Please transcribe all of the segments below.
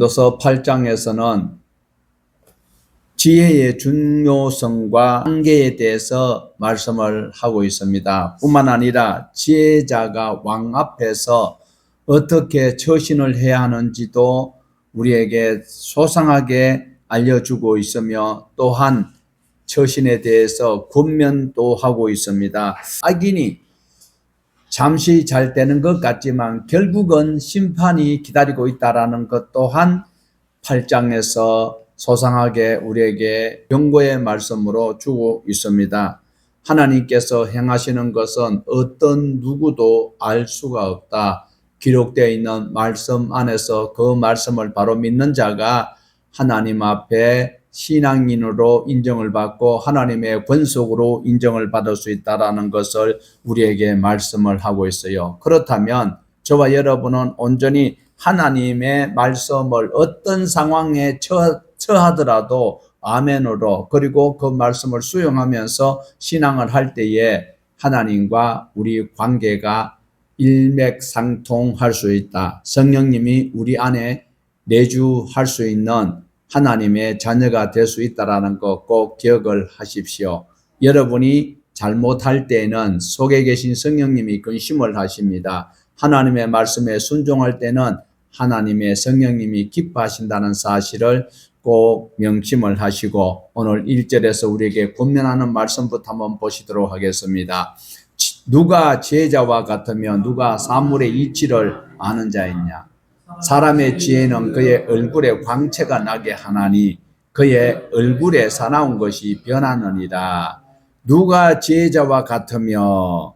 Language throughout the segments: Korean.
고린도서 8장에서는 지혜의 중요성과 한계에 대해서 말씀을 하고 있습니다. 뿐만 아니라 지혜자가 왕 앞에서 어떻게 처신을 해야 하는지도 우리에게 소상하게 알려주고 있으며, 또한 처신에 대해서 권면도 하고 있습니다. 악인이 잠시 잘 되는 것 같지만 결국은 심판이 기다리고 있다는 것 또한 8장에서 소상하게 우리에게 경고의 말씀으로 주고 있습니다. 하나님께서 행하시는 것은 어떤 누구도 알 수가 없다. 기록되어 있는 말씀 안에서 그 말씀을 바로 믿는 자가 하나님 앞에 신앙인으로 인정을 받고 하나님의 권속으로 인정을 받을 수 있다는 것을 우리에게 말씀을 하고 있어요. 그렇다면 저와 여러분은 온전히 하나님의 말씀을 어떤 상황에 처하더라도 아멘으로, 그리고 그 말씀을 수용하면서 신앙을 할 때에 하나님과 우리 관계가 일맥상통할 수 있다. 성령님이 우리 안에 내주할 수 있는 하나님의 자녀가 될 수 있다는 거 꼭 기억을 하십시오. 여러분이 잘못할 때에는 속에 계신 성령님이 근심을 하십니다. 하나님의 말씀에 순종할 때는 하나님의 성령님이 기뻐하신다는 사실을 꼭 명심을 하시고, 오늘 1절에서 우리에게 권면하는 말씀부터 한번 보시도록 하겠습니다. 누가 지혜자와 같으면 누가 사물의 이치를 아는 자이냐? 사람의 지혜는 그의 얼굴에 광채가 나게 하나니 그의 얼굴에 사나운 것이 변하느니라. 누가 지혜자와 같으며,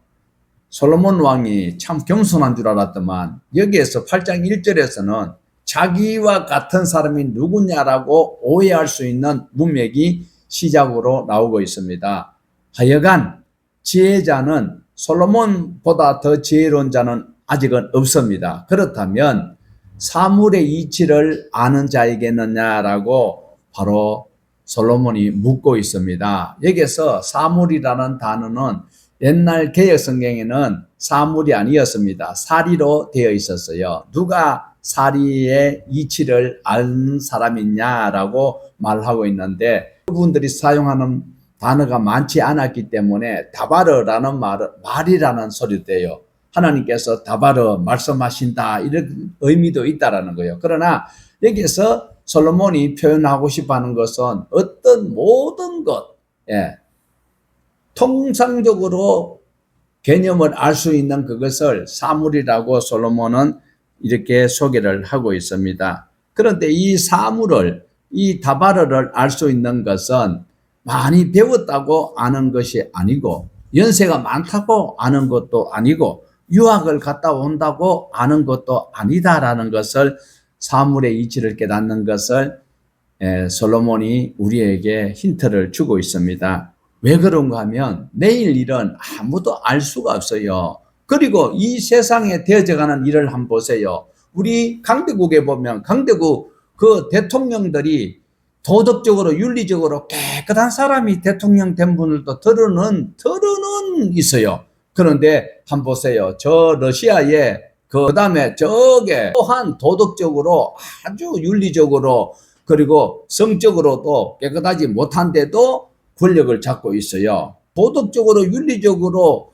솔로몬 왕이 참 겸손한 줄 알았더만 여기에서 8장 1절에서는 자기와 같은 사람이 누구냐라고 오해할 수 있는 문맥이 시작으로 나오고 있습니다. 하여간 지혜자는 솔로몬보다 더 지혜로운 자는 아직은 없습니다. 그렇다면 사물의 이치를 아는 자이겠느냐라고 바로 솔로몬이 묻고 있습니다. 여기서 사물이라는 단어는 옛날 개역 성경에는 사물이 아니었습니다. 사리로 되어 있었어요. 누가 사리의 이치를 아는 사람이냐라고 말하고 있는데, 그분들이 사용하는 단어가 많지 않았기 때문에 다바르라는 말이라는 소리도 돼요. 하나님께서 다바르 말씀하신다, 이런 의미도 있다라는 거예요. 그러나 여기서 솔로몬이 표현하고 싶어 하는 것은 어떤 모든 것, 통상적으로 개념을 알 수 있는 그것을 사물이라고 솔로몬은 이렇게 소개를 하고 있습니다. 그런데 이 사물을, 이 다바르를 알 수 있는 것은 많이 배웠다고 아는 것이 아니고, 연세가 많다고 아는 것도 아니고, 유학을 갔다 온다고 아는 것도 아니다라는 것을, 사물의 이치를 깨닫는 것을 솔로몬이 우리에게 힌트를 주고 있습니다. 왜 그런가 하면 내일 일은 아무도 알 수가 없어요. 그리고 이 세상에 되어져가는 일을 한번 보세요. 우리 강대국에 보면 강대국 그 대통령들이 도덕적으로 윤리적으로 깨끗한 사람이 대통령 된 분들도 들어는 있어요. 그런데 한번 보세요. 저 러시아에 그다음에 저게 또한 도덕적으로 아주 윤리적으로 그리고 성적으로도 깨끗하지 못한데도 권력을 잡고 있어요. 도덕적으로 윤리적으로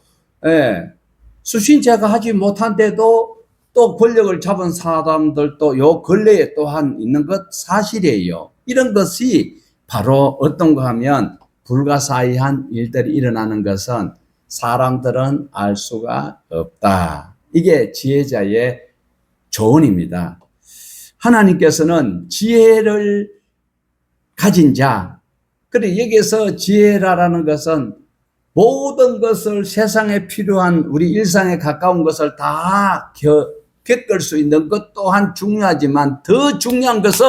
수신자가 하지 못한데도 또 권력을 잡은 사람들도 요 근래에 또한 있는 것 사실이에요. 이런 것이 바로 어떤가 하면 불가사의한 일들이 일어나는 것은 사람들은 알 수가 없다. 이게 지혜자의 조언입니다. 하나님께서는 지혜를 가진 자, 그래 여기서 지혜라는 것은 모든 것을, 세상에 필요한 우리 일상에 가까운 것을 다 겪을 수 있는 것 또한 중요하지만, 더 중요한 것은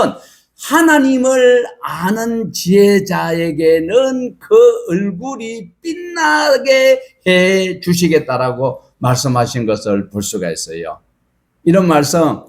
하나님을 아는 지혜자에게는 그 얼굴이 빛나게 해 주시겠다라고 말씀하신 것을 볼 수가 있어요. 이런 말씀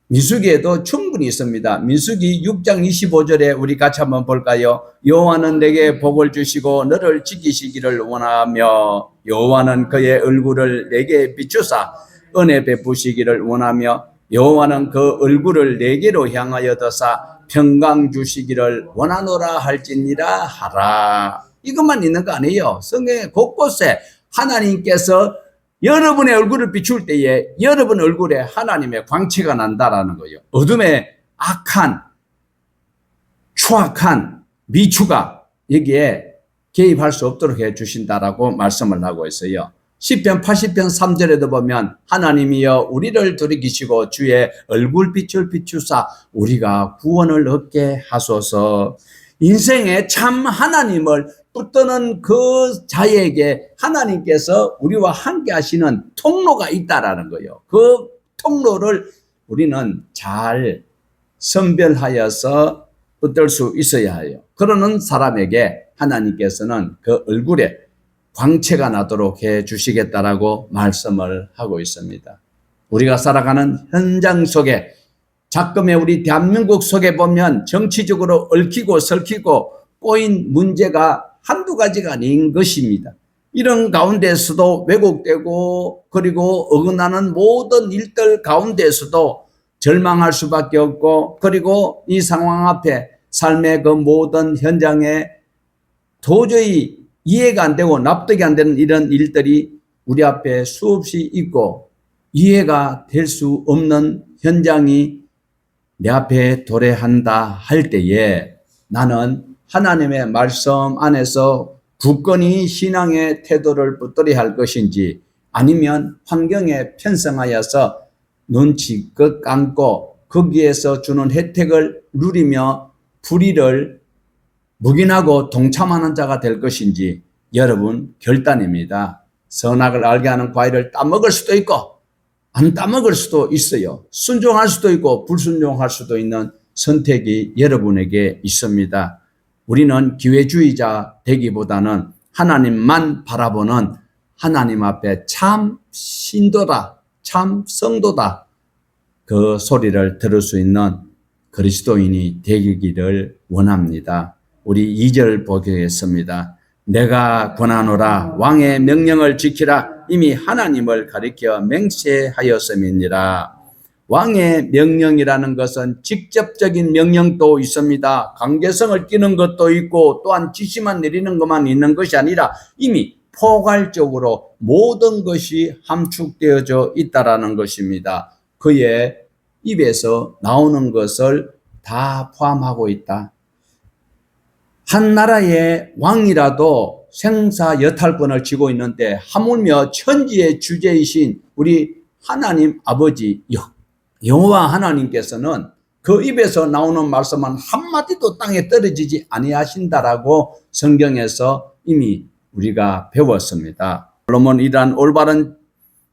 민수기에도 충분히 있습니다. 민수기 6장 25절에 우리 같이 한번 볼까요? 여호와는 내게 복을 주시고 너를 지키시기를 원하며, 여호와는 그의 얼굴을 내게 비추사 은혜 베푸시기를 원하며, 여호와는 그 얼굴을 내게로 향하여 드사 평강 주시기를 원하노라 할지니라 하라. 이것만 있는 거 아니에요. 성경에 곳곳에 하나님께서 여러분의 얼굴을 비출 때에 여러분 얼굴에 하나님의 광채가 난다라는 거예요. 어둠의 악한 추악한 미추가 여기에 개입할 수 없도록 해 주신다라고 말씀을 하고 있어요. 시편 80편 3절에도 보면 하나님이여 우리를 돌이키시고 주의 얼굴빛을 비추사 우리가 구원을 얻게 하소서. 인생에 참 하나님을 붙드는 그 자에게 하나님께서 우리와 함께 하시는 통로가 있다라는 거예요. 그 통로를 우리는 잘 선별하여서 붙들 수 있어야 해요. 그러는 사람에게 하나님께서는 그 얼굴에 광채가 나도록 해 주시겠다라고 말씀을 하고 있습니다. 우리가 살아가는 현장 속에 작금의 우리 대한민국 속에 보면 정치적으로 얽히고 설키고 꼬인 문제가 한두 가지가 아닌 것입니다. 이런 가운데서도 왜곡되고 그리고 어긋나는 모든 일들 가운데서도 절망할 수밖에 없고 그리고 이 상황 앞에 삶의 그 모든 현장에 도저히 이해가 안 되고 납득이 안 되는 이런 일들이 우리 앞에 수없이 있고 이해가 될 수 없는 현장이 내 앞에 도래한다 할 때에 나는 하나님의 말씀 안에서 굳건히 신앙의 태도를 붙들어야 할 것인지 아니면 환경에 편성하여서 눈치껏 감고 거기에서 주는 혜택을 누리며 불의를 묵인하고 동참하는 자가 될 것인지 여러분 결단입니다. 선악을 알게 하는 과일을 따먹을 수도 있고 안 따먹을 수도 있어요. 순종할 수도 있고 불순종할 수도 있는 선택이 여러분에게 있습니다. 우리는 기회주의자 되기보다는 하나님만 바라보는 하나님 앞에 참 신도다, 참 성도다 그 소리를 들을 수 있는 그리스도인이 되기를 원합니다. 우리 2절 보겠습니다. 내가 권하노라 왕의 명령을 지키라 이미 하나님을 가리켜 맹세하였음이니라. 왕의 명령이라는 것은 직접적인 명령도 있습니다. 강제성을 띠는 것도 있고 또한 지시만 내리는 것만 있는 것이 아니라 이미 포괄적으로 모든 것이 함축되어져 있다라는 것입니다. 그의 입에서 나오는 것을 다 포함하고 있다. 한 나라의 왕이라도 생사 여탈권을 쥐고 있는데 하물며 천지의 주제이신 우리 하나님 아버지 여호와 하나님께서는 그 입에서 나오는 말씀은 한마디도 땅에 떨어지지 아니하신다라고 성경에서 이미 우리가 배웠습니다. 솔로몬 이러한 올바른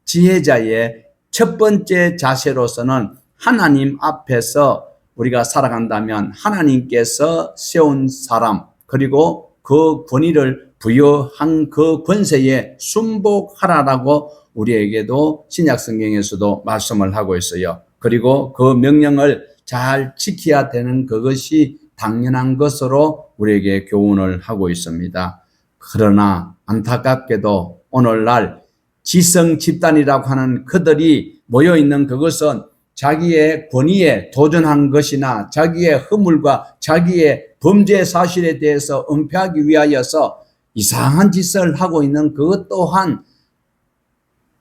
지혜자의 첫 번째 자세로서는 하나님 앞에서 우리가 살아간다면 하나님께서 세운 사람 그리고 그 권위를 부여한 그 권세에 순복하라라고 우리에게도 신약성경에서도 말씀을 하고 있어요. 그리고 그 명령을 잘 지켜야 되는 그것이 당연한 것으로 우리에게 교훈을 하고 있습니다. 그러나 안타깝게도 오늘날 지성 집단이라고 하는 그들이 모여있는 그것은 자기의 권위에 도전한 것이나 자기의 허물과 자기의 범죄 사실에 대해서 은폐하기 위하여서 이상한 짓을 하고 있는 그것 또한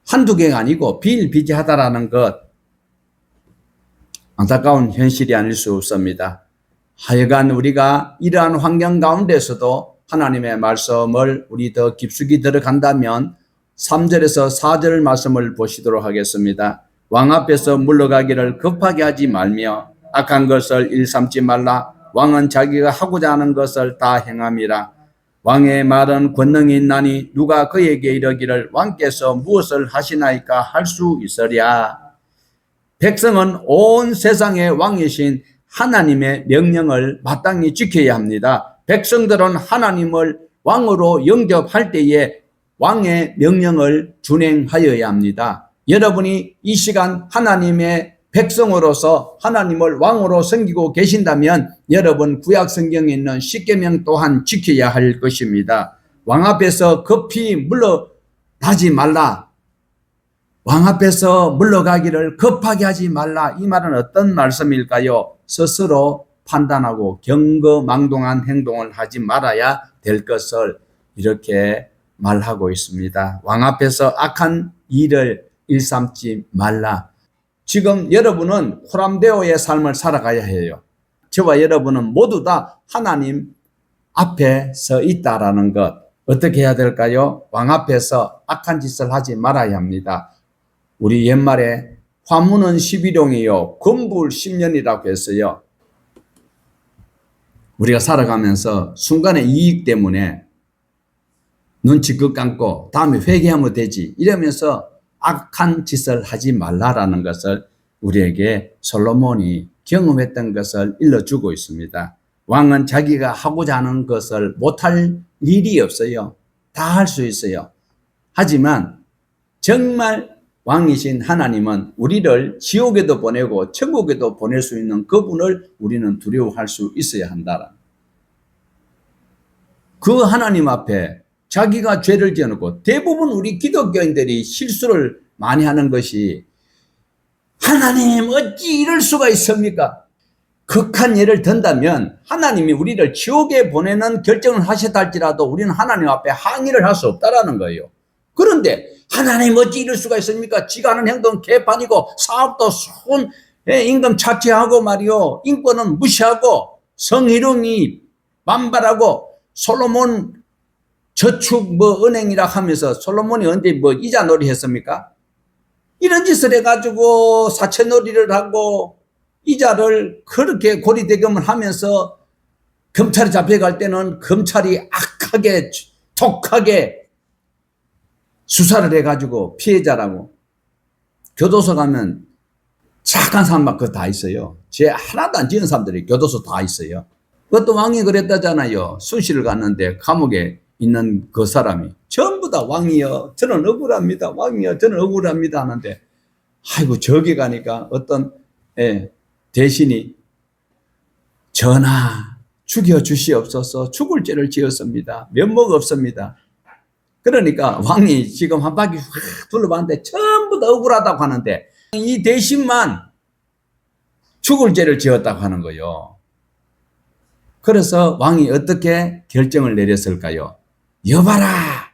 한두 개가 아니고 비일비재하다라는 것 안타까운 현실이 아닐 수 없습니다. 하여간 우리가 이러한 환경 가운데서도 하나님의 말씀을 우리 더 깊숙이 들어간다면 3절에서 4절 말씀을 보시도록 하겠습니다. 왕 앞에서 물러가기를 급하게 하지 말며 악한 것을 일삼지 말라. 왕은 자기가 하고자 하는 것을 다 행함이라. 왕의 말은 권능이 있나니 누가 그에게 이르기를 왕께서 무엇을 하시나이까 할 수 있으랴. 백성은 온 세상의 왕이신 하나님의 명령을 마땅히 지켜야 합니다. 백성들은 하나님을 왕으로 영접할 때에 왕의 명령을 준행하여야 합니다. 여러분이 이 시간 하나님의 백성으로서 하나님을 왕으로 섬기고 계신다면 여러분 구약 성경에 있는 십계명 또한 지켜야 할 것입니다. 왕 앞에서 급히 물러나지 말라. 왕 앞에서 물러가기를 급하게 하지 말라. 이 말은 어떤 말씀일까요? 스스로 판단하고 경거망동한 행동을 하지 말아야 될 것을 이렇게 말하고 있습니다. 왕 앞에서 악한 일을 일삼지 말라. 지금 여러분은 호람되어의 삶을 살아가야 해요. 저와 여러분은 모두 다 하나님 앞에 서 있다라는 것. 어떻게 해야 될까요? 왕 앞에서 악한 짓을 하지 말아야 합니다. 우리 옛말에 화무는 11용이요 금불 10년이라고 했어요. 우리가 살아가면서 순간의 이익 때문에 눈치 그 감고 다음에 회개하면 되지 이러면서 악한 짓을 하지 말라라는 것을 우리에게 솔로몬이 경험했던 것을 일러주고 있습니다. 왕은 자기가 하고자 하는 것을 못할 일이 없어요. 다 할 수 있어요. 하지만 정말 왕이신 하나님은 우리를 지옥에도 보내고 천국에도 보낼 수 있는 그분을 우리는 두려워할 수 있어야 한다. 그 하나님 앞에 자기가 죄를 지어놓고 대부분 우리 기독교인들이 실수를 많이 하는 것이 하나님 어찌 이럴 수가 있습니까? 극한 예를 든다면 하나님이 우리를 지옥에 보내는 결정을 하셨다 할지라도 우리는 하나님 앞에 항의를 할 수 없다라는 거예요. 그런데 하나님 어찌 이럴 수가 있습니까? 지가 하는 행동은 개판이고 사업도 손 임금 착취하고 말이요 인권은 무시하고 성희롱이 만발하고 솔로몬 저축 은행이라 하면서 솔로몬이 언제 이자놀이 했습니까? 이런 짓을 해가지고 사채놀이를 하고 이자를 그렇게 고리대금을 하면서 검찰이 잡혀갈 때는 검찰이 악하게 독하게 수사를 해가지고 피해자라고 교도소 가면 착한 사람만 그거 다 있어요. 죄 하나도 안 지은 사람들이 교도소 다 있어요. 그것도 왕이 그랬다잖아요. 순시를 갔는데 감옥에 있는 그 사람이 전부 다 왕이여 저는 억울합니다. 왕이여 저는 억울합니다 하는데 아이고 저기 가니까 어떤 대신이 전하 죽여주시옵소서 죽을 죄를 지었습니다. 면목 없습니다. 그러니까 왕이 지금 한 바퀴 확 둘러봤는데 전부 다 억울하다고 하는데 이 대신만 죽을 죄를 지었다고 하는 거예요. 그래서 왕이 어떻게 결정을 내렸을까요? 여봐라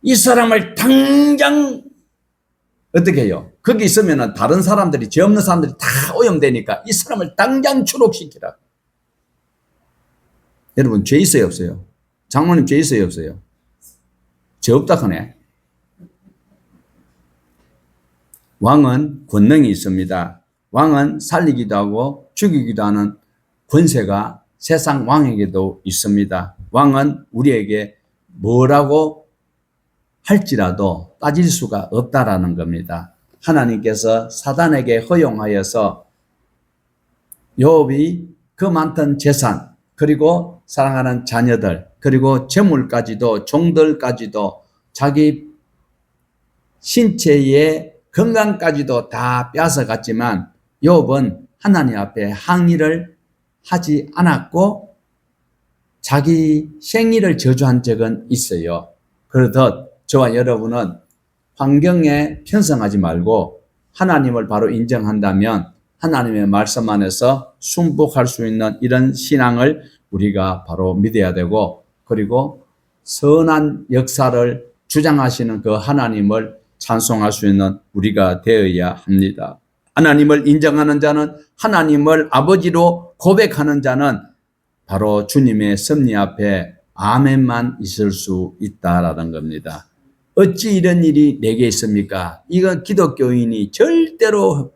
이 사람을 당장 어떻게 해요? 거기 있으면 다른 사람들이 죄 없는 사람들이 다 오염되니까 이 사람을 당장 추록시키라. 여러분 죄 있어요 없어요? 장모님 죄 있어요 없어요? 죄 없다 하네. 왕은 권능이 있습니다. 왕은 살리기도 하고 죽이기도 하는 권세가 세상 왕에게도 있습니다. 왕은 우리에게 뭐라고 할지라도 따질 수가 없다라는 겁니다. 하나님께서 사단에게 허용하여서 욥이 그 많던 재산 그리고 사랑하는 자녀들 그리고 재물까지도 종들까지도 자기 신체의 건강까지도 다 뺏어갔지만 욥은 하나님 앞에 항의를 하지 않았고 자기 생일을 저주한 적은 있어요. 그렇듯 저와 여러분은 환경에 편성하지 말고 하나님을 바로 인정한다면 하나님의 말씀 안에서 순복할 수 있는 이런 신앙을 우리가 바로 믿어야 되고 그리고 선한 역사를 주장하시는 그 하나님을 찬송할 수 있는 우리가 되어야 합니다. 하나님을 인정하는 자는 하나님을 아버지로 고백하는 자는 바로 주님의 섭리 앞에 아멘만 있을 수 있다라는 겁니다. 어찌 이런 일이 내게 있습니까? 이건 기독교인이 절대로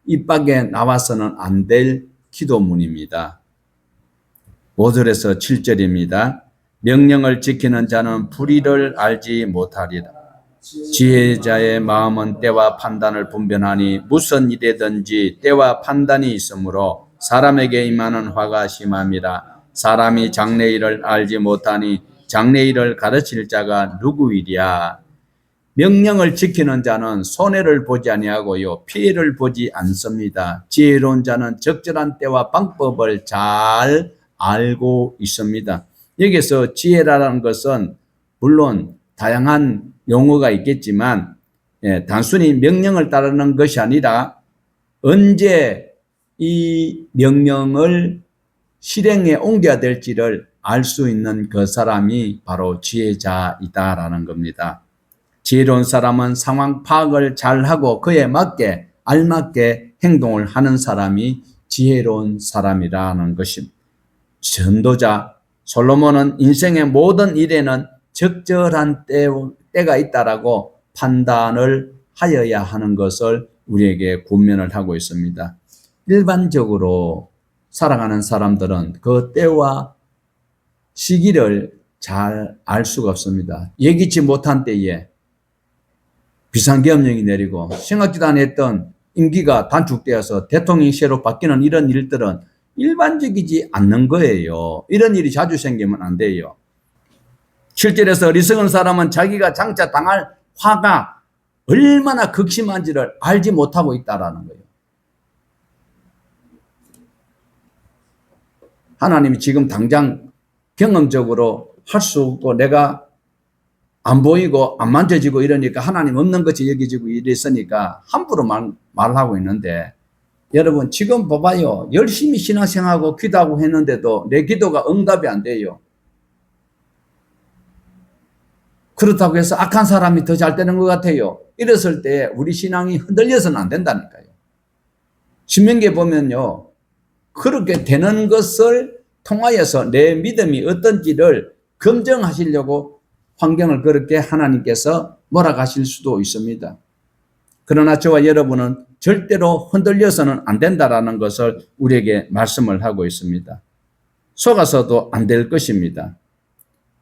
입 밖에 나와서는 안 될 기도문입니다. 5절에서 7절입니다. 명령을 지키는 자는 불의를 알지 못하리라. 지혜자의 마음은 때와 판단을 분별하니 무슨 일이든지 때와 판단이 있으므로 사람에게 임하는 화가 심함이라. 사람이 장래일을 알지 못하니 장래일을 가르칠 자가 누구이랴. 명령을 지키는 자는 손해를 보지 아니하고요 피해를 보지 않습니다. 지혜로운 자는 적절한 때와 방법을 잘 알고 있습니다. 여기서 지혜라는 것은 물론 다양한 용어가 있겠지만 단순히 명령을 따르는 것이 아니라 언제 이 명령을 실행에 옮겨야 될지를 알 수 있는 그 사람이 바로 지혜자이다라는 겁니다. 지혜로운 사람은 상황 파악을 잘하고 그에 맞게 알맞게 행동을 하는 사람이 지혜로운 사람이라는 것입니다. 전도자 솔로몬은 인생의 모든 일에는 적절한 때가 있다라고 판단을 하여야 하는 것을 우리에게 권면을 하고 있습니다. 일반적으로 살아가는 사람들은 그 때와 시기를 잘 알 수가 없습니다. 예기치 못한 때에 비상계엄령이 내리고 생각지도 않았던 임기가 단축되어서 대통령이 새로 바뀌는 이런 일들은 일반적이지 않는 거예요. 이런 일이 자주 생기면 안 돼요. 7절에서 어리석은 사람은 자기가 장차 당할 화가 얼마나 극심한지를 알지 못하고 있다라는 거예요. 하나님이 지금 당장 경험적으로 할 수 없고 내가 안 보이고 안 만져지고 이러니까 하나님 없는 것이 여겨지고 이랬으니까 함부로 말하고 있는데, 여러분 지금 봐봐요. 열심히 신앙생활하고 기도하고 했는데도 내 기도가 응답이 안 돼요. 그렇다고 해서 악한 사람이 더 잘 되는 것 같아요. 이랬을 때 우리 신앙이 흔들려서는 안 된다니까요. 신명기에 보면요, 그렇게 되는 것을 통하여서 내 믿음이 어떤지를 검증하시려고 환경을 그렇게 하나님께서 몰아가실 수도 있습니다. 그러나 저와 여러분은 절대로 흔들려서는 안 된다라는 것을 우리에게 말씀을 하고 있습니다. 속아서도 안 될 것입니다.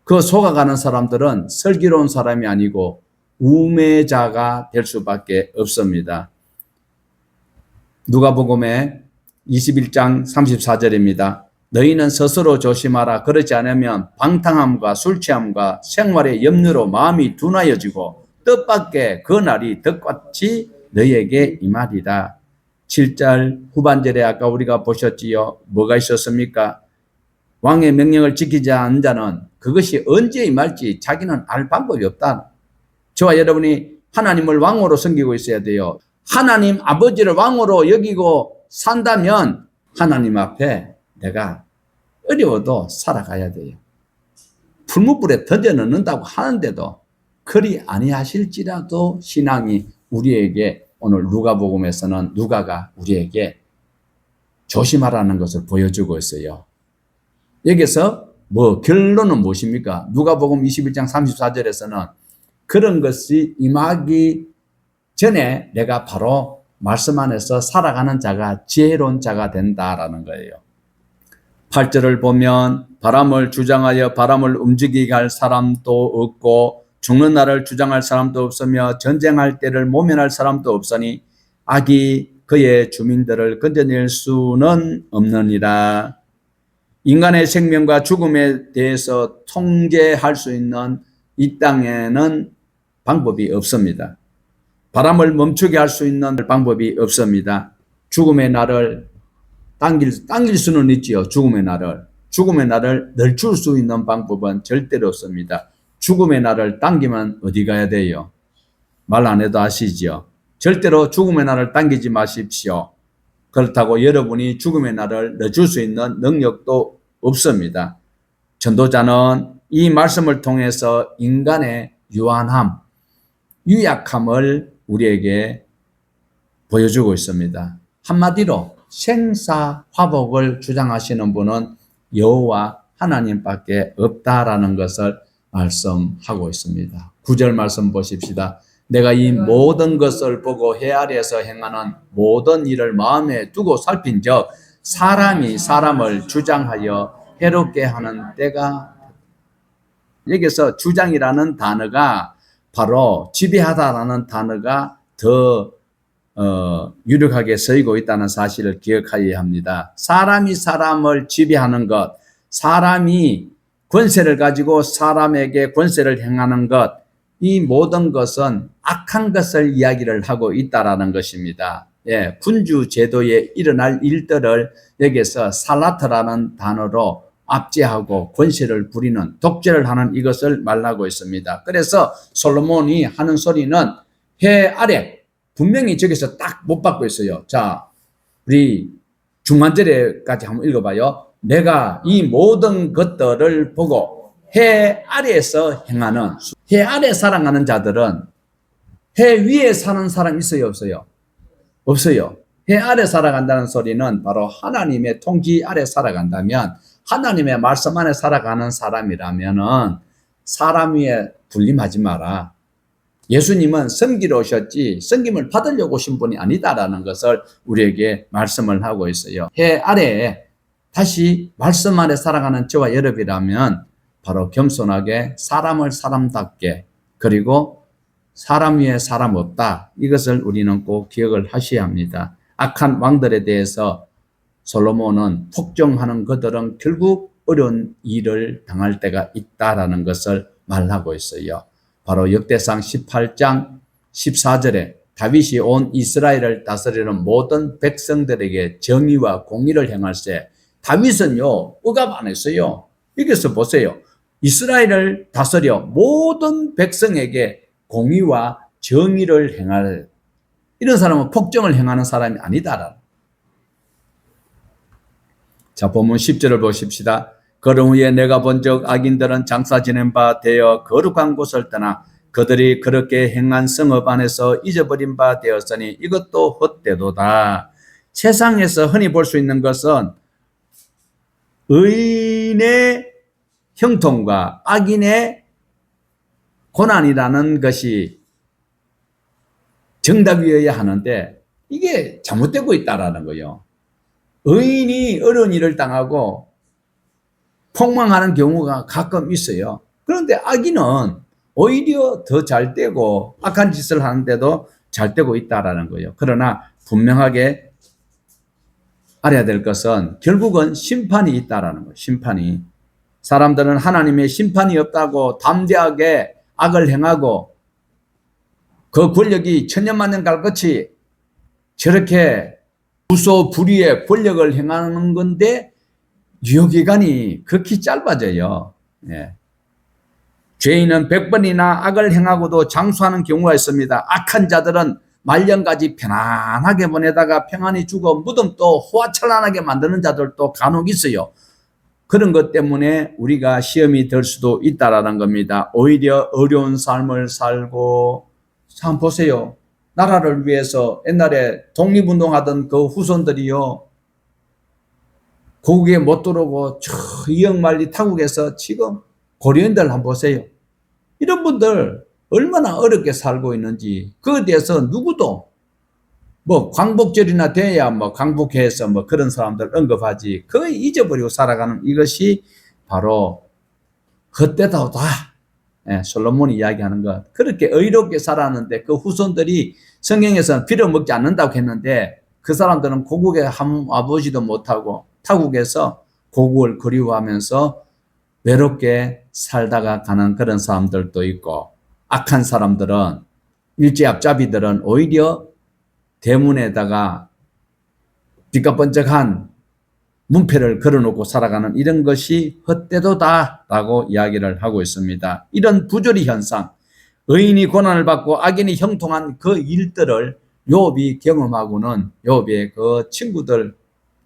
그 속아가는 사람들은 슬기로운 사람이 아니고 우매자가 될 수밖에 없습니다. 누가복음의 21장 34절입니다. 너희는 스스로 조심하라. 그렇지 않으면 방탕함과 술 취함과 생활의 염려로 마음이 둔하여지고 뜻밖의 그 날이 덕같이 너희에게 임하리라. 7절 후반절에 아까 우리가 보셨지요. 뭐가 있었습니까? 왕의 명령을 지키지 않는 자는 그것이 언제 임할지 자기는 알 방법이 없다. 저와 여러분이 하나님을 왕으로 섬기고 있어야 돼요. 하나님 아버지를 왕으로 여기고 산다면 하나님 앞에 내가 어려워도 살아가야 돼요. 풀무불에 던져 넣는다고 하는데도 그리 아니하실지라도 신앙이 우리에게 오늘 누가복음에서는 누가가 우리에게 조심하라는 것을 보여주고 있어요. 여기서 결론은 무엇입니까? 누가복음 21장 34절에서는 그런 것이 임하기 전에 내가 바로 말씀 안에서 살아가는 자가 지혜로운 자가 된다라는 거예요. 8절을 보면 바람을 주장하여 바람을 움직이게 할 사람도 없고 죽는 날을 주장할 사람도 없으며 전쟁할 때를 모면할 사람도 없으니 악이 그의 주민들을 건져낼 수는 없느니라. 인간의 생명과 죽음에 대해서 통제할 수 있는 이 땅에는 방법이 없습니다. 바람을 멈추게 할 수 있는 방법이 없습니다. 죽음의 날을 당길 수는 있지요. 죽음의 날을 늦출 수 있는 방법은 절대로 없습니다. 죽음의 날을 당기면 어디 가야 돼요? 말 안 해도 아시죠? 절대로 죽음의 날을 당기지 마십시오. 그렇다고 여러분이 죽음의 날을 늦출 수 있는 능력도 없습니다. 전도자는 이 말씀을 통해서 인간의 유한함, 유약함을 우리에게 보여주고 있습니다. 한마디로 생사화복을 주장하시는 분은 여호와 하나님밖에 없다라는 것을 말씀하고 있습니다. 9절 말씀 보십시다. 내가 이 모든 것을 보고 헤아려서 행하는 모든 일을 마음에 두고 살핀즉 사람이 사람을 주장하여 해롭게 하는 때가, 여기서 주장이라는 단어가 바로 지배하다라는 단어가 더 유력하게 쓰이고 있다는 사실을 기억해야 합니다. 사람이 사람을 지배하는 것, 사람이 권세를 가지고 사람에게 권세를 행하는 것, 이 모든 것은 악한 것을 이야기를 하고 있다라는 것입니다. 예, 군주 제도에 일어날 일들을 여기서 살라트라는 단어로 압제하고 권세를 부리는 독재를 하는 이것을 말하고 있습니다. 그래서 솔로몬이 하는 소리는 해 아래 분명히 저기서 딱 못 받고 있어요. 자, 우리 중간절에까지 한번 읽어봐요. 내가 이 모든 것들을 보고 해 아래에서 행하는, 해 아래 살아가는 자들은 해 위에 사는 사람 있어요, 없어요? 없어요. 해 아래 살아간다는 소리는 바로 하나님의 통치 아래 살아간다면, 하나님의 말씀 안에 살아가는 사람이라면은 사람 위에 군림하지 마라. 예수님은 섬기러 오셨지 섬김을 받으려고 오신 분이 아니다라는 것을 우리에게 말씀을 하고 있어요. 해 아래에 다시 말씀 아래 살아가는 저와 여러분이라면 바로 겸손하게 사람을 사람답게, 그리고 사람 위에 사람 없다, 이것을 우리는 꼭 기억을 하셔야 합니다. 악한 왕들에 대해서 솔로몬은 폭정하는 그들은 결국 어려운 일을 당할 때가 있다라는 것을 말하고 있어요. 바로 역대상 18장 14절에 다윗이 온 이스라엘을 다스리는 모든 백성들에게 정의와 공의를 행할세. 다윗은요, 억압 안 했어요. 여기서 보세요. 이스라엘을 다스려 모든 백성에게 공의와 정의를 행할, 이런 사람은 폭정을 행하는 사람이 아니다라는. 자, 본문 10절을 보십시다. 그런 후에 내가 본즉 악인들은 장사 지낸 바 되어 거룩한 곳을 떠나 그들이 그렇게 행한 성읍 안에서 잊어버린 바 되었으니 이것도 헛되도다. 세상에서 흔히 볼 수 있는 것은 의인의 형통과 악인의 고난이라는 것이 정답이어야 하는데 이게 잘못되고 있다라는 거예요. 의인이 어려운 일을 당하고 폭망하는 경우가 가끔 있어요. 그런데 악인은 오히려 더 잘 되고 악한 짓을 하는데도 잘 되고 있다라는 거예요. 그러나 분명하게 알아야 될 것은 결국은 심판이 있다라는 거예요. 심판이. 사람들은 하나님의 심판이 없다고 담대하게 악을 행하고 그 권력이 천년만년 갈 것이 저렇게 부소불위의 권력을 행하는 건데 유효기간이 극히 짧아져요. 예. 죄인은 100번이나 악을 행하고도 장수하는 경우가 있습니다. 악한 자들은 말년까지 편안하게 보내다가 평안히 죽어 무덤도 호화찬란하게 만드는 자들도 간혹 있어요. 그런 것 때문에 우리가 시험이 될 수도 있다라는 겁니다. 오히려 어려운 삶을 살고, 참 보세요. 나라를 위해서 옛날에 독립운동하던 그 후손들이요, 고국에 못 들어오고 저 이역만리 타국에서 지금 고려인들 한번 보세요. 이런 분들 얼마나 어렵게 살고 있는지 그에 대해서 누구도 뭐 광복절이나 돼야 뭐 광복해서 뭐 그런 사람들 언급하지, 거의 잊어버리고 살아가는 이것이 바로 헛되다다. 예, 솔로몬이 이야기하는 것. 그렇게 의롭게 살았는데 그 후손들이 성경에서는 빌어먹지 않는다고 했는데 그 사람들은 고국에 한 와보지도 못하고 타국에서 고국을 그리워하면서 외롭게 살다가 가는 그런 사람들도 있고, 악한 사람들은, 일제압자비들은 오히려 대문에다가 삐까번쩍한 문패를 걸어놓고 살아가는 이런 것이 헛되도다라고 이야기를 하고 있습니다. 이런 부조리 현상, 의인이 고난을 받고 악인이 형통한 그 일들을 욥이 경험하고는 욥의 그 친구들,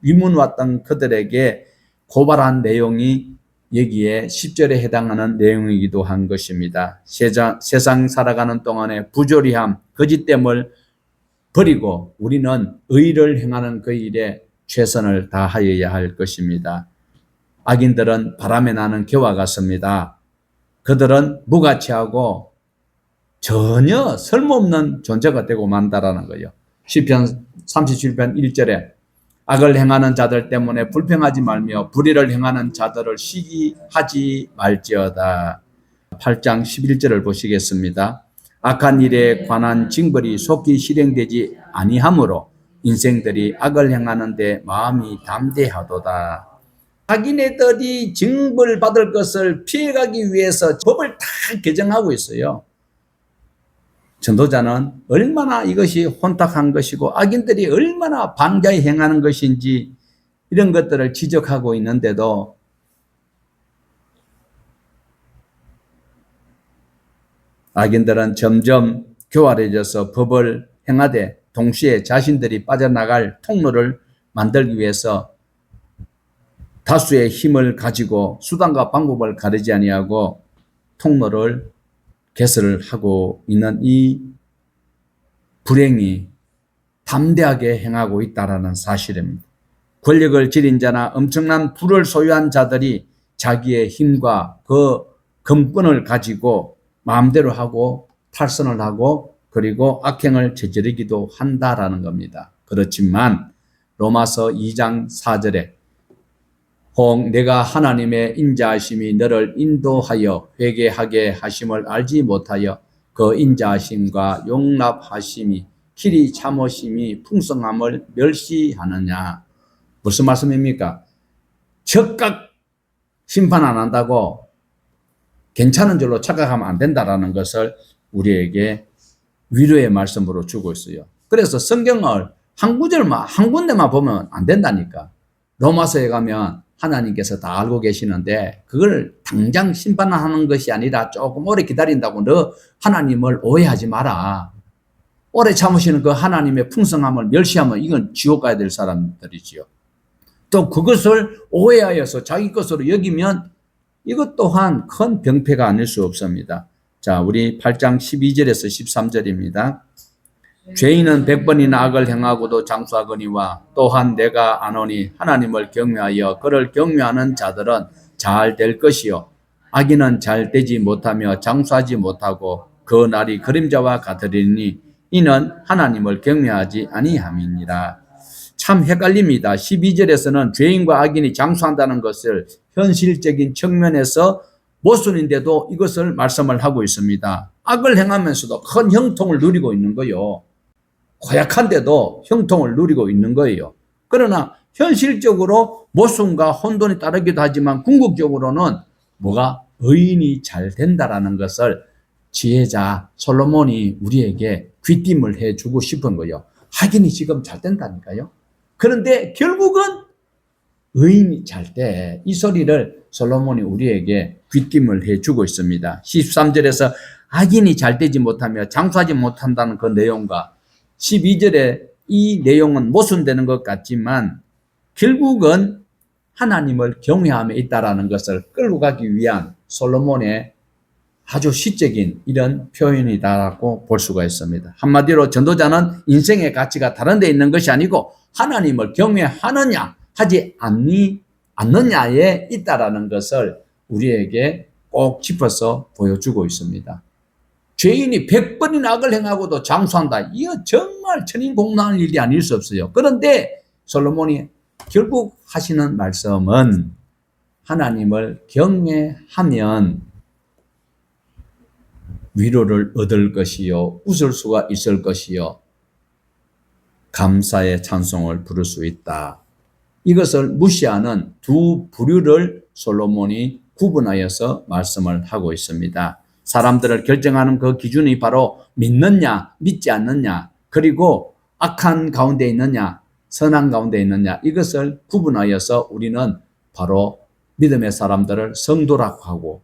위문 왔던 그들에게 고발한 내용이 여기에 10절에 해당하는 내용이기도 한 것입니다. 세상 살아가는 동안에 부조리함, 거짓됨을 버리고 우리는 의를 행하는 그 일에 최선을 다하여야 할 것입니다. 악인들은 바람에 나는 겨와 같습니다. 그들은 무가치하고 전혀 쓸모없는 존재가 되고 만다라는 거예요. 시편 37편 1절에 악을 행하는 자들 때문에 불평하지 말며 불의를 행하는 자들을 시기하지 말지어다. 8장 11절을 보시겠습니다. 악한 일에 관한 징벌이 속히 실행되지 아니하므로 인생들이 악을 행하는 데 마음이 담대하도다. 악인애들이 징벌받을 것을 피해가기 위해서 법을 다 개정하고 있어요. 전도자는 얼마나 이것이 혼탁한 것이고 악인들이 얼마나 반가이 행하는 것인지 이런 것들을 지적하고 있는데도 악인들은 점점 교활해져서 법을 행하되 동시에 자신들이 빠져나갈 통로를 만들기 위해서 다수의 힘을 가지고 수단과 방법을 가리지 아니하고 통로를 개설을 하고 있는 이 불행이 담대하게 행하고 있다는 사실입니다. 권력을 지닌 자나 엄청난 부를 소유한 자들이 자기의 힘과 그 금권을 가지고 마음대로 하고 탈선을 하고 그리고 악행을 저지르기도 한다라는 겁니다. 그렇지만 로마서 2장 4절에 혹 내가 하나님의 인자하심이 너를 인도하여 회개하게 하심을 알지 못하여 그 인자하심과 용납하심이 길이 참으심이 풍성함을 멸시하느냐. 무슨 말씀입니까? 즉각 심판 안 한다고 괜찮은 줄로 착각하면 안 된다라는 것을 우리에게 위로의 말씀으로 주고 있어요. 그래서 성경을 한 구절만, 한 군데만 보면 안 된다니까. 로마서에 가면 하나님께서 다 알고 계시는데 그걸 당장 심판하는 것이 아니라 조금 오래 기다린다고 너 하나님을 오해하지 마라. 오래 참으시는 그 하나님의 풍성함을 멸시하면 이건 지옥 가야 될 사람들이지요. 또 그것을 오해하여서 자기 것으로 여기면 이것 또한 큰 병폐가 아닐 수 없습니다. 자, 우리 8장 12절에서 13절입니다. 죄인은 100번이나 악을 행하고도 장수하거니와 또한 내가 아노니 하나님을 경외하여 그를 경외하는 자들은 잘 될 것이요 악인은 잘 되지 못하며 장수하지 못하고 그 날이 그림자와 같으리니 이는 하나님을 경외하지 아니함이니라. 참 헷갈립니다. 12절에서는 죄인과 악인이 장수한다는 것을 현실적인 측면에서 모순인데도 이것을 말씀을 하고 있습니다. 악을 행하면서도 큰 형통을 누리고 있는 거요. 고약한데도 형통을 누리고 있는 거예요. 그러나 현실적으로 모순과 혼돈이 따르기도 하지만 궁극적으로는 뭐가 의인이 잘 된다라는 것을 지혜자 솔로몬이 우리에게 귀띔을 해주고 싶은 거예요. 악인이 지금 잘 된다니까요. 그런데 결국은 의인이 잘 돼. 이 소리를 솔로몬이 우리에게 귀띔을 해주고 있습니다. 13절에서 악인이 잘 되지 못하며 장수하지 못한다는 그 내용과 12절에 이 내용은 모순되는 것 같지만 결국은 하나님을 경외함에 있다라는 것을 끌고 가기 위한 솔로몬의 아주 시적인 이런 표현이다라고 볼 수가 있습니다. 한마디로 전도자는 인생의 가치가 다른 데 있는 것이 아니고 하나님을 경외하느냐 하지 않느냐에 있다라는 것을 우리에게 꼭 짚어서 보여주고 있습니다. 죄인이 100번이나 악을 행하고도 장수한다. 이거 정말 천인공노할 일이 아닐 수 없어요. 그런데 솔로몬이 결국 하시는 말씀은 하나님을 경외하면 위로를 얻을 것이요 웃을 수가 있을 것이요 감사의 찬송을 부를 수 있다. 이것을 무시하는 두 부류를 솔로몬이 구분하여서 말씀을 하고 있습니다. 사람들을 결정하는 그 기준이 바로 믿느냐 믿지 않느냐 그리고 악한 가운데 있느냐 선한 가운데 있느냐 이것을 구분하여서 우리는 바로 믿음의 사람들을 성도라고 하고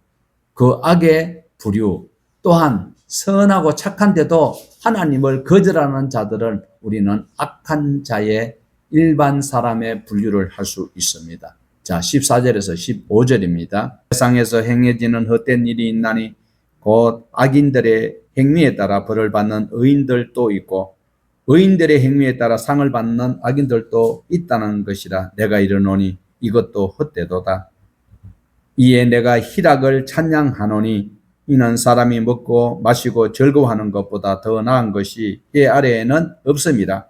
그 악의 부류 또한 선하고 착한데도 하나님을 거절하는 자들을 우리는 악한 자의 일반 사람의 분류를 할 수 있습니다. 자, 14절에서 15절입니다. 세상에서 행해지는 헛된 일이 있나니 곧 악인들의 행위에 따라 벌을 받는 의인들도 있고 의인들의 행위에 따라 상을 받는 악인들도 있다는 것이라 내가 이르노니 이것도 헛되도다. 이에 내가 희락을 찬양하노니 이는 사람이 먹고 마시고 즐거워하는 것보다 더 나은 것이 해 아래에는 없습니다.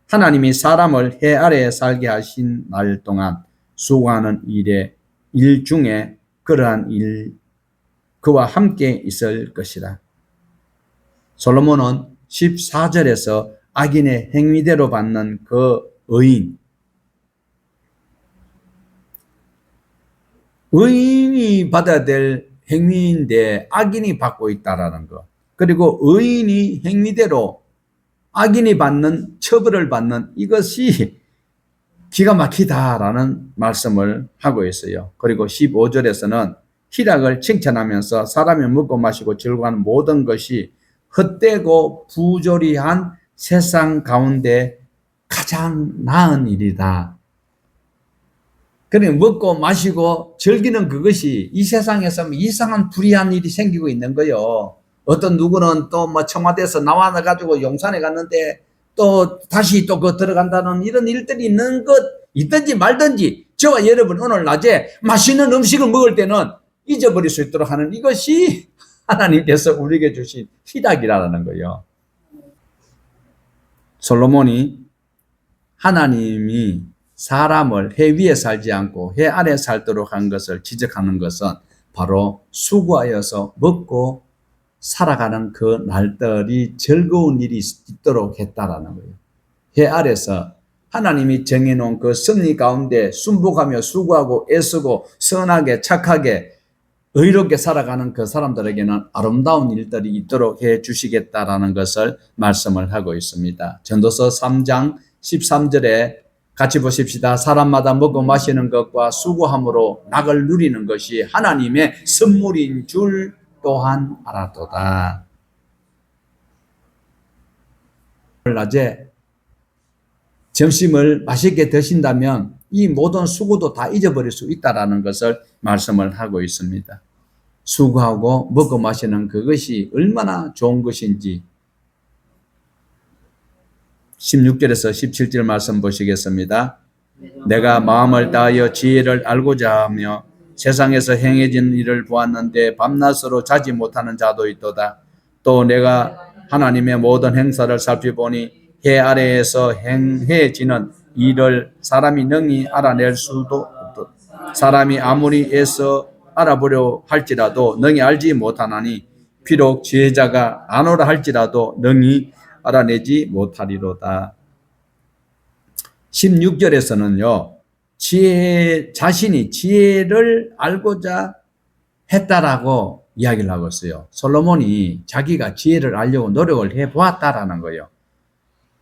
하나님이 사람을 해 아래에 살게 하신 날 동안 수고하는 일 중에 그러한 일 그와 함께 있을 것이라. 솔로몬은 14절에서 악인의 행위대로 받는 그 의인이 받아야 될 행위인데 악인이 받고 있다라는 것. 그리고 의인이 행위대로 악인이 받는 처벌을 받는 이것이 기가 막히다라는 말씀을 하고 있어요. 그리고 15절에서는 희락을 칭찬하면서 사람이 먹고 마시고 즐거워하는 모든 것이 헛되고 부조리한 세상 가운데 가장 나은 일이다. 그래, 먹고 마시고 즐기는 그것이 이 세상에서 이상한 불의한 일이 생기고 있는 거요. 어떤 누구는 또 뭐 청와대에서 나와가지고 용산에 갔는데 또 다시 또 그 들어간다는 이런 일들이 있는 것 있든지 말든지 저와 여러분 오늘 낮에 맛있는 음식을 먹을 때는 잊어버릴 수 있도록 하는 이것이 하나님께서 우리에게 주신 희락이라는 거예요. 솔로몬이 하나님이 사람을 해 위에 살지 않고 해 아래에 살도록 한 것을 지적하는 것은 바로 수고하여서 먹고 살아가는 그 날들이 즐거운 일이 있도록 했다라는 거예요. 해 아래서 하나님이 정해놓은 그 섭리 가운데 순복하며 수고하고 애쓰고 선하게 착하게 의롭게 살아가는 그 사람들에게는 아름다운 일들이 있도록 해 주시겠다라는 것을 말씀을 하고 있습니다. 전도서 3장 13절에 같이 보십시다. 사람마다 먹고 마시는 것과 수고함으로 낙을 누리는 것이 하나님의 선물인 줄 또한 알았도다. 낮에 점심을 맛있게 드신다면 이 모든 수고도 다 잊어버릴 수 있다는 것을 말씀을 하고 있습니다. 수고하고 먹고 마시는 그것이 얼마나 좋은 것인지 16절에서 17절 말씀 보시겠습니다. 내가 마음을 다하여 지혜를 알고자 하며 세상에서 행해진 일을 보았는데 밤낮으로 자지 못하는 자도 있도다. 또 내가 하나님의 모든 행사를 살펴보니 해 아래에서 행해지는 일을 사람이 능히 알아낼 수도 없다. 사람이 아무리 애써 알아보려 할지라도 능히 알지 못하나니 비록 지혜자가 안오라 할지라도 능히 알아내지 못하리로다. 16절에서는요. 자신이 지혜를 알고자 했다라고 이야기를 하고 있어요. 솔로몬이 자기가 지혜를 알려고 노력을 해보았다라는 거예요.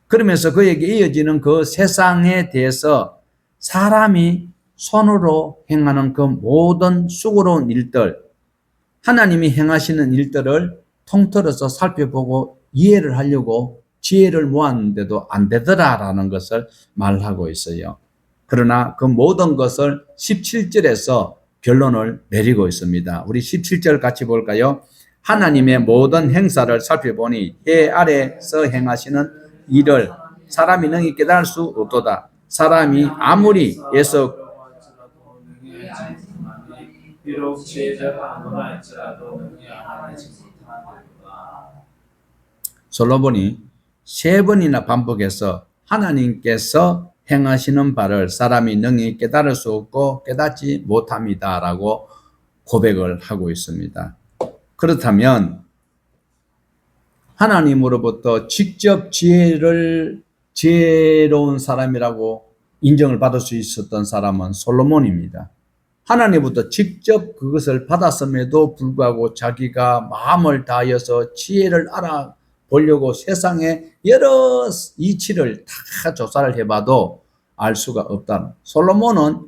그러면서 그에게 이어지는 그 세상에 대해서 사람이 손으로 행하는 그 모든 수고로운 일들, 하나님이 행하시는 일들을 통틀어서 살펴보고 이해를 하려고 지혜를 모았는데도 안 되더라라는 것을 말하고 있어요. 그러나 그 모든 것을 17절에서 결론을 내리고 있습니다. 우리 17절 같이 볼까요? 하나님의 모든 행사를 살펴보니 해 아래에서 행하시는 일을 사람이 능히 깨달을 수 없도다. 사람이 아무리 애써 비록 지혜자가 아무나 할지라도 능히 알아내지 못하리로다. 솔로몬이 3번이나 반복해서 하나님께서 행하시는 바를 사람이 능히 깨달을 수 없고 깨닫지 못합니다라고 고백을 하고 있습니다. 그렇다면 하나님으로부터 직접 지혜로운 사람이라고 인정을 받을 수 있었던 사람은 솔로몬입니다. 하나님부터 직접 그것을 받았음에도 불구하고 자기가 마음을 다하여서 지혜를 알아보려고 세상의 여러 이치를 다 조사를 해봐도 알 수가 없다. 솔로몬은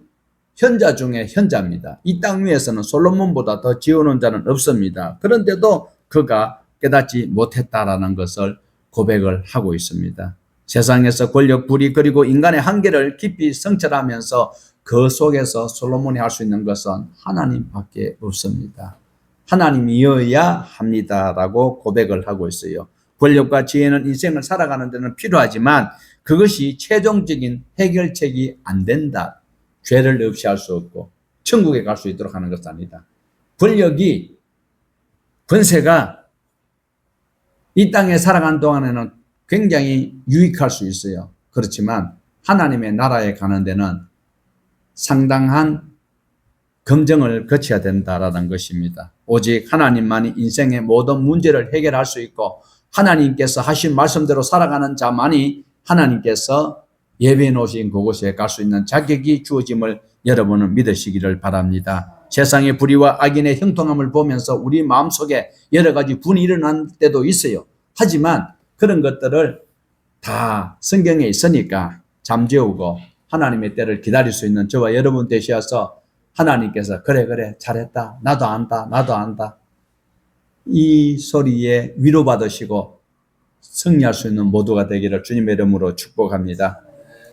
현자 중에 현자입니다. 이 땅 위에서는 솔로몬보다 더 지혜로운 자는 없습니다. 그런데도 그가 깨닫지 못했다라는 것을 고백을 하고 있습니다. 세상에서 권력, 불의 그리고 인간의 한계를 깊이 성찰하면서 그 속에서 솔로몬이 할 수 있는 것은 하나님밖에 없습니다. 하나님이어야 합니다라고 고백을 하고 있어요. 권력과 지혜는 인생을 살아가는 데는 필요하지만 그것이 최종적인 해결책이 안 된다. 죄를 없이 할 수 없고 천국에 갈 수 있도록 하는 것은 아니다. 권력이, 권세가 이 땅에 살아가는 동안에는 굉장히 유익할 수 있어요. 그렇지만 하나님의 나라에 가는 데는 상당한 검증을 거쳐야 된다라는 것입니다. 오직 하나님만이 인생의 모든 문제를 해결할 수 있고 하나님께서 하신 말씀대로 살아가는 자만이 하나님께서 예배해 놓으신 그곳에 갈 수 있는 자격이 주어짐을 여러분은 믿으시기를 바랍니다. 세상의 불의와 악인의 형통함을 보면서 우리 마음속에 여러 가지 분이 일어날 때도 있어요. 하지만 그런 것들을 다 성경에 있으니까 잠재우고 하나님의 때를 기다릴 수 있는 저와 여러분 되셔서 하나님께서 그래 잘했다. 나도 안다. 이 소리에 위로받으시고 승리할 수 있는 모두가 되기를 주님의 이름으로 축복합니다.